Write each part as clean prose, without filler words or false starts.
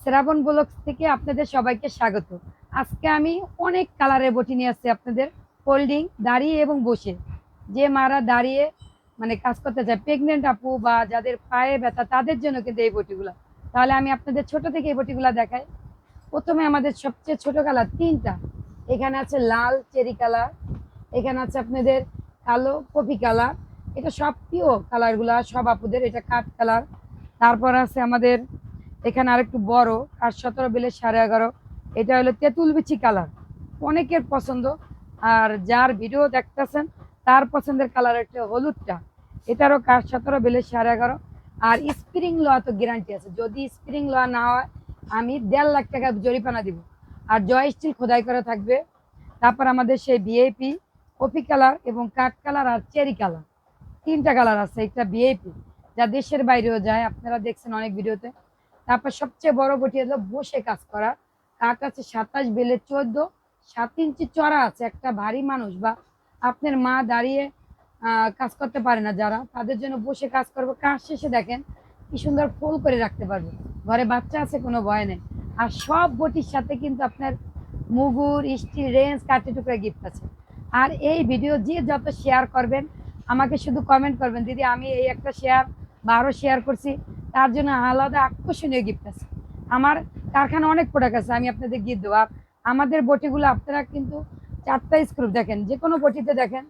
শ্রাবণ blogs থেকে আপনাদের সবাইকে স্বাগত। আজকে আমি অনেক কালারের বটি নিয়ে আসছি আপনাদের। ফোল্ডিং, দাঁড়িয়ে এবং বসে, যে মারা দাঁড়িয়ে মানে কাজ করতে চায়, প্রেগনেন্ট আপু বা যাদের পায়ে ব্যথা, তাদের জন্য কিন্তু এই বটিগুলো। তাহলে আমি আপনাদের ছোট থেকে এই বটিগুলো দেখাই। প্রথমে আমাদের সবচেয়ে ছোট কালার তিনটা। এখানে আছে লাল চেরি কালার, এখানে আছে আপনাদের কালো কফি কালার, এটা সব প্রিয় কালারগুলা সব আপুদের। এটা কাঠ কালার। তারপর আছে আমাদের এখানে আরেকটু বড়, আর 17 বিলের 11.5, এটা হলো তেঁতুল বিচি কালার, অনেকের পছন্দ। আর যার ভিডিও দেখতেছেন তার পছন্দের কালার একটা হলুদটা, এটারও কাঠ 17 বিলের 11.5। আর স্প্রিং লোয়া তো গ্যারান্টি আছে, যদি স্প্রিং লোয়া না হয় আমি 1.5 লাখ টাকা জরিমানা দিব। আর জয় স্টিল খোদাই করা থাকবে। তারপর আমাদের সেই ভিআইপি কফি কালার এবং কাঠ কালার আর চেরি কালার, তিনটা কালার আছে। এটা ভিআইপি, যা দেশের বাইরেও যায়, আপনারা দেখছেন অনেক ভিডিওতে। তারপর সবচেয়ে বড় বটি হলো বসে কাজ করা। কাঠ আছে 27 বিলের 14, 7 ইঞ্চি চড়া আছে। একটা ভারী মানুষ বা আপনার মা দাঁড়িয়ে কাজ করতে পারে না যারা, তাদের জন্য বসে কাজ করবো। কাজ শেষে দেখেন কি সুন্দর ফোল্ড করে রাখতে পারবে। ঘরে বাচ্চা আছে, কোনো ভয় নেই। আর সব বটির সাথে কিন্তু আপনার মুগুর, স্টিল, রেঞ্জ, কাঠি টুকরা গিফট আছে। আর এই ভিডিও যে যত শেয়ার করবেন, আমাকে শুধু কমেন্ট করবেন, দিদি আমি এই একটা শেয়ার বা আরও শেয়ার করছি, তার জন্য আলাদা আকর্ষণীয় গিফট আছে। আমার কারখানা অনেক প্রোডাক্ট আছে, আমি আপনাদের গিফট দেবো। আর আমাদের বটিগুলো আপনারা কিন্তু 4টা স্ক্রু দেখেন, যে কোনো বটিতে দেখেন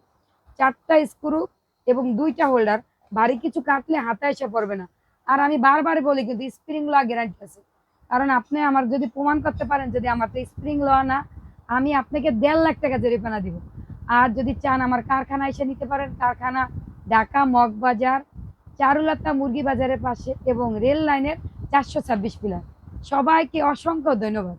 4টা স্ক্রু এবং 2টা হোল্ডার। ভারী কিছু কাটলে হাতে এসে পড়বে না। আর আমি বারবার বলি কিন্তু স্প্রিং লওয়া গ্যারান্টি আছে। কারণ আপনি আমার যদি প্রমাণ করতে পারেন যদি আমার তো স্প্রিং লওয়া না, আমি আপনাকে 1.5 লাখ টাকা জরিমানা দিব। আর যদি চান আমার কারখানা এসে নিতে পারেন। কারখানা ঢাকা মগবাজার, চারুলতা মুরগি বাজারের পাশে এবং রেল লাইনের 426 পিলার। সবাইকে অসংখ্য ধন্যবাদ।